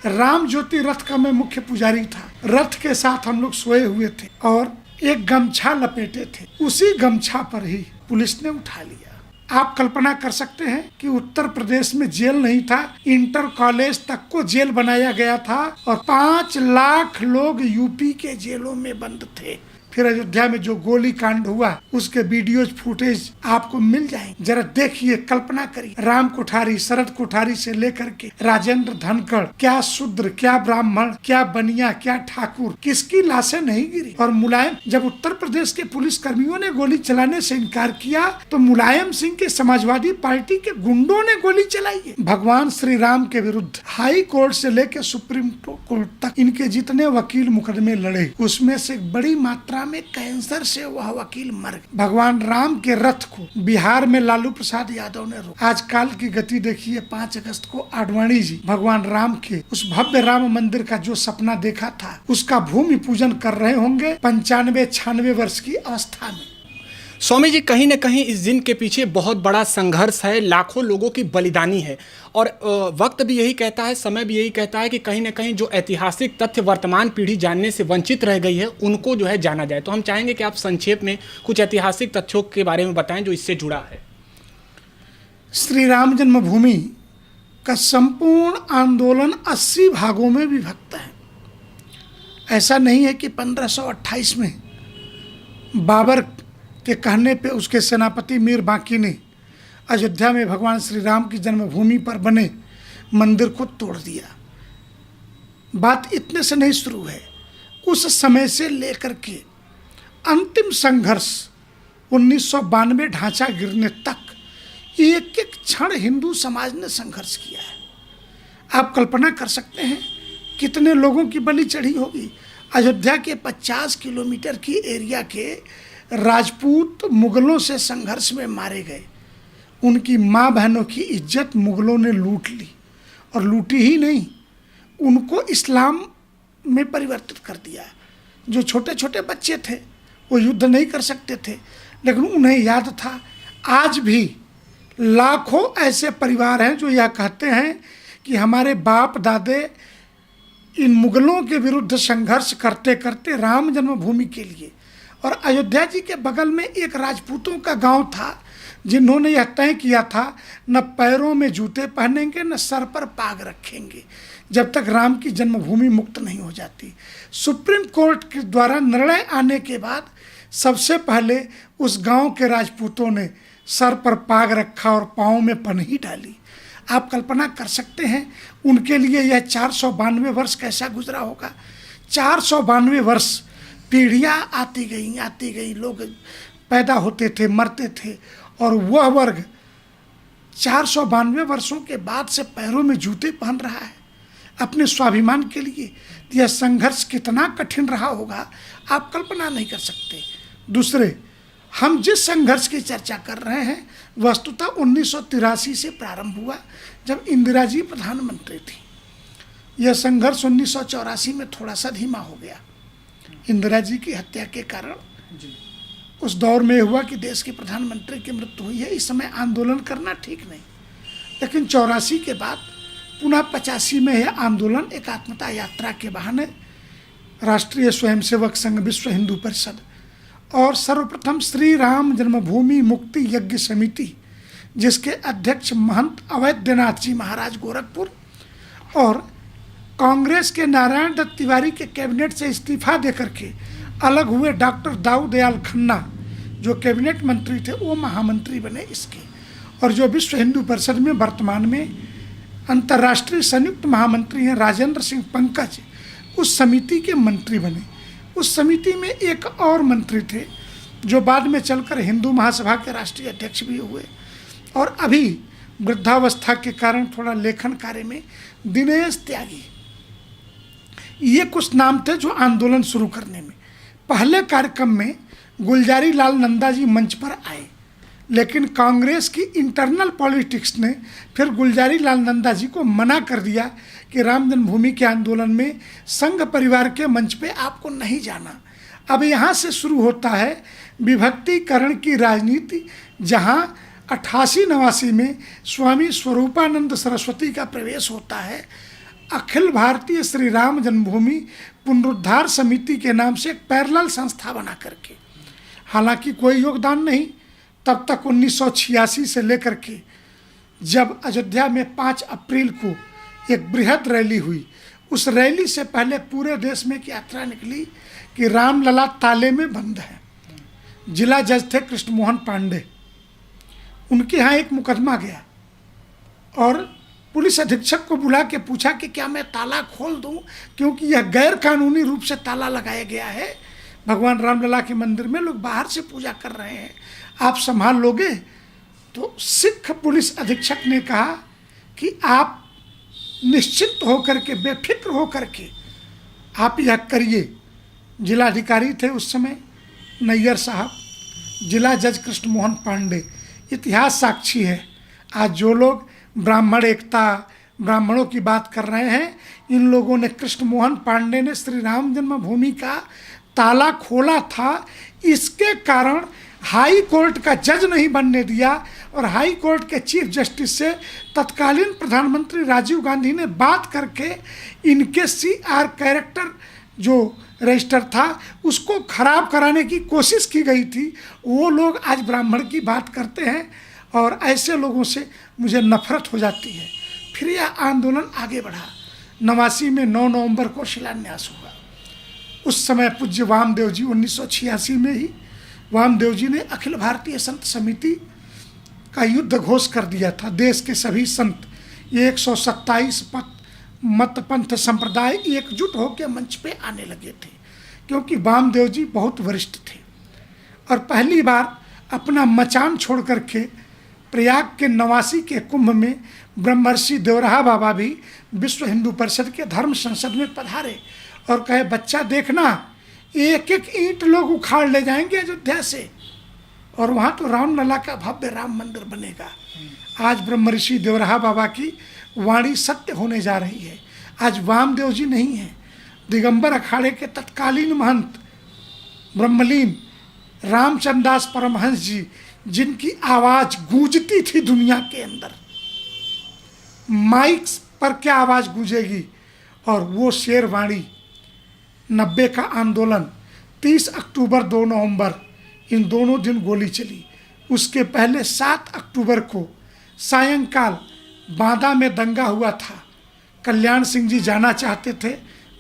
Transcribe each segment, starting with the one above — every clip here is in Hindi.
राम ज्योति रथ का मैं मुख्य पुजारी था। रथ के साथ हम लोग सोए हुए थे और एक गमछा लपेटे थे, उसी गमछा पर ही पुलिस ने उठा लिया। आप कल्पना कर सकते हैं कि उत्तर प्रदेश में जेल नहीं था, इंटर कॉलेज तक को जेल बनाया गया था और 5 लाख लोग यूपी के जेलों में बंद थे। फिर अयोध्या में जो गोली कांड हुआ उसके वीडियोज फुटेज आपको मिल जाएंगे, जरा देखिए, कल्पना करिए। राम कोठारी, शरद कोठारी से लेकर के राजेंद्र धनखड़, क्या शूद्र, क्या ब्राह्मण, क्या बनिया, क्या ठाकुर, किसकी लाशें नहीं गिरी। और मुलायम, जब उत्तर प्रदेश के पुलिस कर्मियों ने गोली चलाने से इनकार किया तो मुलायम सिंह के समाजवादी पार्टी के गुंडों ने गोली चलाई है। भगवान श्री राम के विरुद्ध हाई कोर्ट से लेकर सुप्रीम कोर्ट तक इनके जितने वकील मुकदमे लड़े, उसमें से बड़ी मात्रा में कैंसर से वह वकील मर गए। भगवान राम के रथ को बिहार में लालू प्रसाद यादव ने रोका। आज काल की गति देखिए, 5 अगस्त को आडवाणी जी भगवान राम के उस भव्य राम मंदिर का जो सपना देखा था उसका भूमि पूजन कर रहे होंगे 95-96 वर्ष की अवस्था में। स्वामी जी, कहीं न कहीं इस दिन के पीछे बहुत बड़ा संघर्ष है, लाखों लोगों की बलिदानी है और वक्त भी यही कहता है, समय भी यही कहता है कि कहीं न कहीं जो ऐतिहासिक तथ्य वर्तमान पीढ़ी जानने से वंचित रह गई है उनको जो है जाना जाए। तो हम चाहेंगे कि आप संक्षेप में कुछ ऐतिहासिक तथ्यों के बारे में बताएं जो इससे जुड़ा है। श्री राम जन्मभूमि का संपूर्ण आंदोलन 80 भागों में विभक्त है। ऐसा नहीं है कि 1528 में बाबर के कहने पे उसके सेनापति मीर बांकी ने अयोध्या में भगवान श्री राम की जन्मभूमि पर बने मंदिर को तोड़ दिया। बात इतने से नहीं शुरू है, उस समय से लेकर के अंतिम संघर्ष 1992 ढांचा गिरने तक एक एक क्षण हिंदू समाज ने संघर्ष किया है। आप कल्पना कर सकते हैं कितने लोगों की बलि चढ़ी होगी। अयोध्या के 50 किलोमीटर की एरिया के राजपूत मुगलों से संघर्ष में मारे गए। उनकी माँ बहनों की इज्जत मुगलों ने लूट ली और लूटी ही नहीं, उनको इस्लाम में परिवर्तित कर दिया। जो छोटे छोटे बच्चे थे वो युद्ध नहीं कर सकते थे, लेकिन उन्हें याद था। आज भी लाखों ऐसे परिवार हैं जो यह कहते हैं कि हमारे बाप दादे इन मुगलों के विरुद्ध संघर्ष करते करते राम जन्मभूमि के लिए। और अयोध्या जी के बगल में एक राजपूतों का गांव था जिन्होंने यह तय किया था न पैरों में जूते पहनेंगे न सर पर पाग रखेंगे जब तक राम की जन्मभूमि मुक्त नहीं हो जाती। सुप्रीम कोर्ट के द्वारा निर्णय आने के बाद सबसे पहले उस गांव के राजपूतों ने सर पर पाग रखा और पाँव में पन्ही डाली। आप कल्पना कर सकते हैं उनके लिए यह 492 वर्ष कैसा गुजरा होगा। 492 वर्ष पीढ़ियाँ आती गई, लोग पैदा होते थे, मरते थे, और वह वर्ग 492 वर्षों के बाद से पैरों में जूते पहन रहा है अपने स्वाभिमान के लिए। यह संघर्ष कितना कठिन रहा होगा आप कल्पना नहीं कर सकते। दूसरे, हम जिस संघर्ष की चर्चा कर रहे हैं वस्तुतः 1983 से प्रारंभ हुआ जब इंदिरा जी प्रधानमंत्री थी। यह संघर्ष 1984 में थोड़ा सा धीमा हो गया इंदिरा जी की हत्या के कारण। उस दौर में हुआ कि देश के प्रधानमंत्री की मृत्यु हुई है, इस समय आंदोलन करना ठीक नहीं। लेकिन 84 के बाद पुनः 85 में यह आंदोलन एकात्मता यात्रा के बहाने राष्ट्रीय स्वयंसेवक संघ, विश्व हिंदू परिषद और सर्वप्रथम श्री राम जन्मभूमि मुक्ति यज्ञ समिति, जिसके अध्यक्ष महंत अवैधनाथ जी महाराज गोरखपुर, और कांग्रेस के नारायण दत्त तिवारी के कैबिनेट से इस्तीफा देकर के अलग हुए डॉक्टर दाऊ दयाल खन्ना जो कैबिनेट मंत्री थे वो महामंत्री बने इसके। और जो विश्व हिंदू परिषद में वर्तमान में अंतर्राष्ट्रीय संयुक्त महामंत्री हैं राजेंद्र सिंह पंकज, उस समिति के मंत्री बने। उस समिति में एक और मंत्री थे जो बाद में चलकर हिंदू महासभा के राष्ट्रीय अध्यक्ष भी हुए और अभी वृद्धावस्था के कारण थोड़ा लेखन कार्य में दिनेश त्यागी। ये कुछ नाम थे जो आंदोलन शुरू करने में। पहले कार्यक्रम में गुलजारी लाल नंदा जी मंच पर आए, लेकिन कांग्रेस की इंटरनल पॉलिटिक्स ने फिर गुलजारी लाल नंदा जी को मना कर दिया कि राम जन्मभूमि के आंदोलन में संघ परिवार के मंच पे आपको नहीं जाना। अब यहाँ से शुरू होता है विभक्तिकरण की राजनीति, जहाँ 88-89 में स्वामी स्वरूपानंद सरस्वती का प्रवेश होता है। अखिल भारतीय श्री राम जन्मभूमि पुनरुद्धार समिति के नाम से एक पैरेलल संस्था बना करके, हालांकि कोई योगदान नहीं तब तक 1986 से लेकर के जब अयोध्या में 5 अप्रैल को एक बृहद रैली हुई, उस रैली से पहले पूरे देश में एक यात्रा निकली कि रामलला ताले में बंद है। जिला जज थे कृष्ण मोहन पांडे, उनके यहाँ एक मुकदमा गया और पुलिस अधीक्षक को बुला के पूछा कि क्या मैं ताला खोल दूं, क्योंकि यह गैर कानूनी रूप से ताला लगाया गया है, भगवान रामलला के मंदिर में लोग बाहर से पूजा कर रहे हैं, आप संभाल लोगे? तो सिख पुलिस अधीक्षक ने कहा कि आप निश्चिंत होकर के, बेफिक्र होकर के आप यह करिए। जिलाधिकारी थे उस समय नैयर साहब, जिला जज कृष्ण मोहन पांडे। इतिहास साक्षी है। आज जो लोग ब्राह्मण एकता, ब्राह्मणों की बात कर रहे हैं, इन लोगों ने, कृष्ण मोहन पांडे ने श्री राम जन्मभूमि का ताला खोला था। इसके कारण हाई कोर्ट का जज नहीं बनने दिया और हाई कोर्ट के चीफ जस्टिस से तत्कालीन प्रधानमंत्री राजीव गांधी ने बात करके इनके CR कैरेक्टर जो रजिस्टर था उसको खराब कराने की कोशिश की गई थी। वो लोग आज ब्राह्मण की बात करते हैं और ऐसे लोगों से मुझे नफरत हो जाती है। फिर यह आंदोलन आगे बढ़ा। 89 में 9 नवंबर को शिलान्यास हुआ। उस समय पूज्य वामदेव जी, 1986 में ही वामदेव जी ने अखिल भारतीय संत समिति का युद्ध घोष कर दिया था। देश के सभी संत, ये 127 मत पंथ संप्रदाय एकजुट होकर मंच पे आने लगे थे, क्योंकि वामदेव जी बहुत वरिष्ठ थे और पहली बार अपना मचान छोड़ करके प्रयाग के 89 के कुंभ में ब्रह्मर्षि देवराहा बाबा भी विश्व हिंदू परिषद के धर्म संसद में पधारे और कहे, बच्चा देखना, एक एक ईंट लोग उखाड़ ले जाएंगे अयोध्या से और वहाँ तो रामलला का भव्य राम मंदिर बनेगा। आज ब्रह्मर्षि देवराहा बाबा की वाणी सत्य होने जा रही है। आज वामदेव जी नहीं है, दिगंबर अखाड़े के तत्कालीन महंत ब्रह्मलीन रामचंद्र दास परमहंस जी, जिनकी आवाज गूंजती थी दुनिया के अंदर, माइक पर क्या आवाज गूंजेगी, और वो शेरवाणी 90 का आंदोलन 30 अक्टूबर 2 नवंबर इन दोनों दिन गोली चली। उसके पहले 7 अक्टूबर को सायंकाल बांदा में दंगा हुआ था। कल्याण सिंह जी जाना चाहते थे,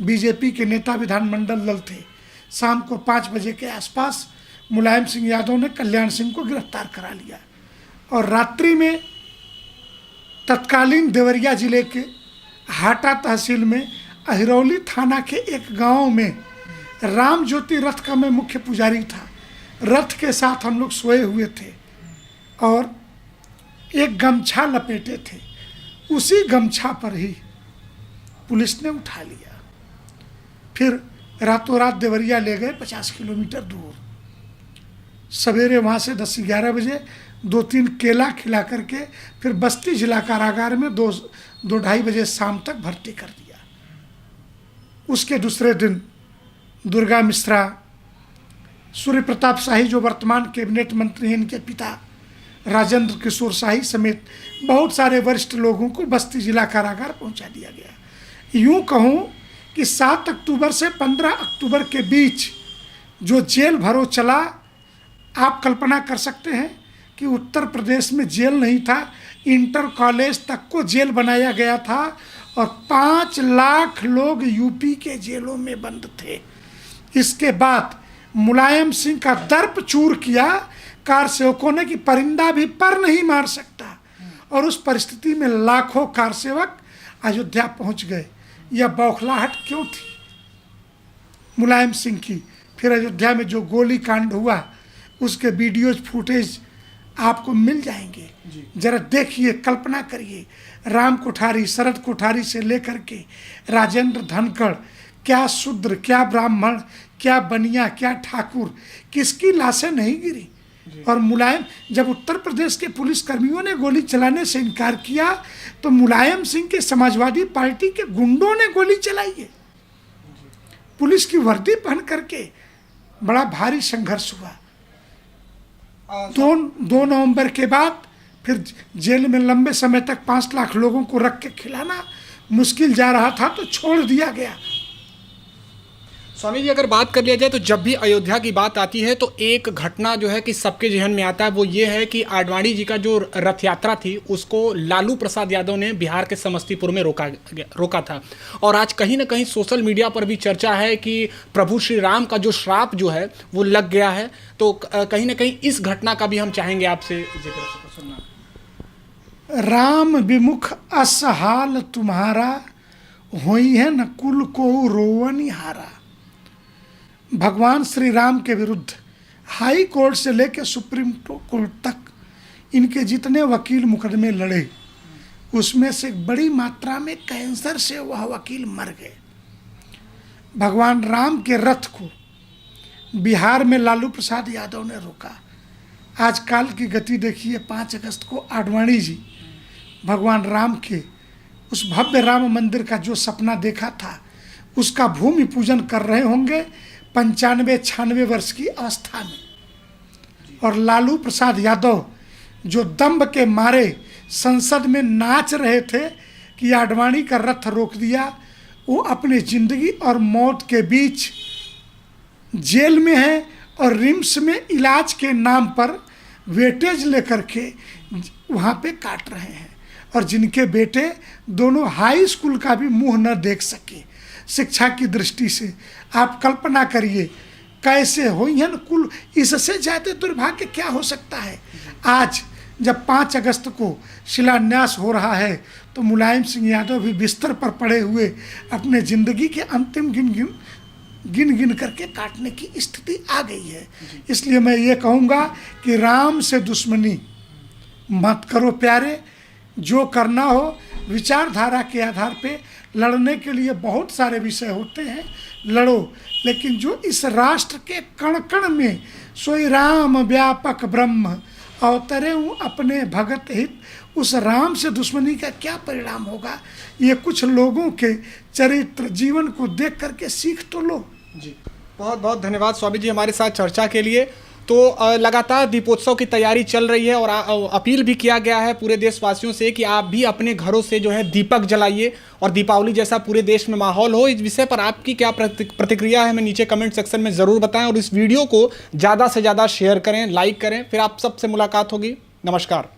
बीजेपी के नेता विधानमंडल दल थे। शाम को 5 बजे के आसपास मुलायम सिंह यादव ने कल्याण सिंह को गिरफ्तार करा लिया और रात्रि में तत्कालीन देवरिया जिले के हाटा तहसील में अहिरौली थाना के एक गांव में राम ज्योति रथ का मैं मुख्य पुजारी था। रथ के साथ हम लोग सोए हुए थे और एक गमछा लपेटे थे। उसी गमछा पर ही पुलिस ने उठा लिया। फिर रातों रात देवरिया ले गए 50 किलोमीटर दूर। सवेरे वहाँ से 10-11 बजे 2-3 केला खिला करके फिर बस्ती जिला कारागार में 2-2:30 बजे शाम तक भर्ती कर दिया। उसके दूसरे दिन दुर्गा मिश्रा, सूर्य प्रताप शाही जो वर्तमान कैबिनेट मंत्री हैं, इनके पिता राजेंद्र किशोर शाही समेत बहुत सारे वरिष्ठ लोगों को बस्ती जिला कारागार पहुंचा दिया गया। यूं कहूं कि 7 अक्टूबर से 15 अक्टूबर के बीच जो जेल भरो चला, आप कल्पना कर सकते हैं कि उत्तर प्रदेश में जेल नहीं था, इंटर कॉलेज तक को जेल बनाया गया था और 5 लाख लोग यूपी के जेलों में बंद थे। इसके बाद मुलायम सिंह का दर्प चूर किया कार सेवकों ने कि परिंदा भी पर नहीं मार सकता, और उस परिस्थिति में लाखों कार सेवक अयोध्या पहुंच गए। यह बौखलाहट क्यों थी मुलायम सिंह की? फिर अयोध्या में जो गोली कांड हुआ उसके वीडियोज फुटेज आपको मिल जाएंगे, जरा देखिए, कल्पना करिए। राम कोठारी, शरद कोठारी से लेकर के राजेंद्र धनखड़, क्या शूद्र, क्या ब्राह्मण, क्या बनिया, क्या ठाकुर, किसकी लाशें नहीं गिरी। और मुलायम, जब उत्तर प्रदेश के पुलिस कर्मियों ने गोली चलाने से इनकार किया तो मुलायम सिंह के समाजवादी पार्टी के गुंडों ने गोली चलाई है पुलिस की वर्दी पहन करके। बड़ा भारी संघर्ष हुआ। 2 नवंबर के बाद फिर जेल में लंबे समय तक 5 लाख लोगों को रख के खिलाना मुश्किल जा रहा था तो छोड़ दिया गया। स्वामी जी, अगर बात कर लिया जाए तो जब भी अयोध्या की बात आती है तो एक घटना जो है कि सबके जहन में आता है, वो ये है कि आडवाणी जी का जो रथ यात्रा थी उसको लालू प्रसाद यादव ने बिहार के समस्तीपुर में रोका था। और आज कहीं ना कहीं सोशल मीडिया पर भी चर्चा है कि प्रभु श्री राम का जो श्राप जो है वो लग गया है। तो कहीं ना कहीं इस घटना का भी हम चाहेंगे आपसे जिक्र सुनना। राम विमुख असहाल तुम्हारा, होई है न कुल को रोवनी हारा। भगवान श्री राम के विरुद्ध हाई कोर्ट से लेकर सुप्रीम कोर्ट तक इनके जितने वकील मुकदमे लड़े, उसमें से बड़ी मात्रा में कैंसर से वह वकील मर गए। भगवान राम के रथ को बिहार में लालू प्रसाद यादव ने रोका। आज काल की गति देखिए, 5 अगस्त को आडवाणी जी भगवान राम के उस भव्य राम मंदिर का जो सपना देखा था उसका भूमि पूजन कर रहे होंगे 95-96 वर्ष की अवस्था में। और लालू प्रसाद यादव जो दंभ के मारे संसद में नाच रहे थे कि आडवाणी का रथ रोक दिया, वो अपने जिंदगी और मौत के बीच जेल में है और रिम्स में इलाज के नाम पर वेटेज लेकर के वहाँ पे काट रहे हैं। और जिनके बेटे दोनों हाई स्कूल का भी मुंह न देख सके शिक्षा की दृष्टि से, आप कल्पना करिए कैसे हुई है न कुल। इससे ज़्यादा दुर्भाग्य क्या हो सकता है। आज जब 5 अगस्त को शिलान्यास हो रहा है तो मुलायम सिंह यादव भी बिस्तर पर पड़े हुए अपने ज़िंदगी के अंतिम गिन गिन करके काटने की स्थिति आ गई है। इसलिए मैं ये कहूँगा कि राम से दुश्मनी मत करो प्यारे। जो करना हो विचारधारा के आधार पे लड़ने के लिए बहुत सारे विषय होते हैं, लड़ो। लेकिन जो इस राष्ट्र के कण कण में सोई राम व्यापक ब्रह्म अवतरे हूँ अपने भगत हित, उस राम से दुश्मनी का क्या परिणाम होगा, ये कुछ लोगों के चरित्र जीवन को देख करके सीख तो लो। जी, बहुत बहुत धन्यवाद स्वामी जी हमारे साथ चर्चा के लिए। तो लगातार दीपोत्सव की तैयारी चल रही है और अपील भी किया गया है पूरे देशवासियों से कि आप भी अपने घरों से जो है दीपक जलाइए और दीपावली जैसा पूरे देश में माहौल हो। इस विषय पर आपकी क्या प्रतिक्रिया है हमें नीचे कमेंट सेक्शन में ज़रूर बताएं और इस वीडियो को ज़्यादा से ज़्यादा शेयर करें, लाइक करें। फिर आप सबसे मुलाकात होगी। नमस्कार।